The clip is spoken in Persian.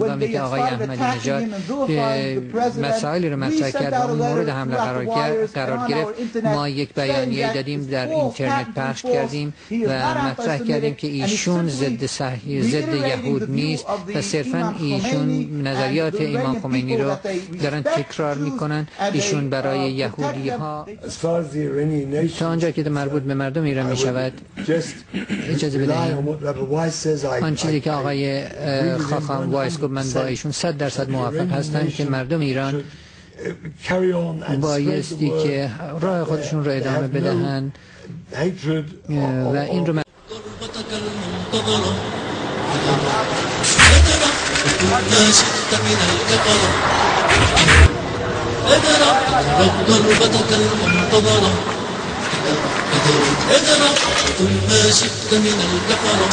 هنگامی که آقای احمدی نژاد مسائلی رو مطرح کرد و اون مورد حمله قرار گرفت، ما یک بیانیه دادیم، در اینترنت پخش کردیم و مطرح کردیم که ایشون ضد یهود نیست و صرفا ایشون نظریات امام خمینی رو دارن تکرار میکنن. ایشون برای یهودی ها تا آنجا که مربوط به مردم ایران می شود اجازه بدهیم آن چیزی که آقای خاخام وایس گفت، من با ایشون 100% موافق هستم که مردم ایران بایستی که راه خودشون رو ادامه بدهن و این رو كل ما شئت من الكفر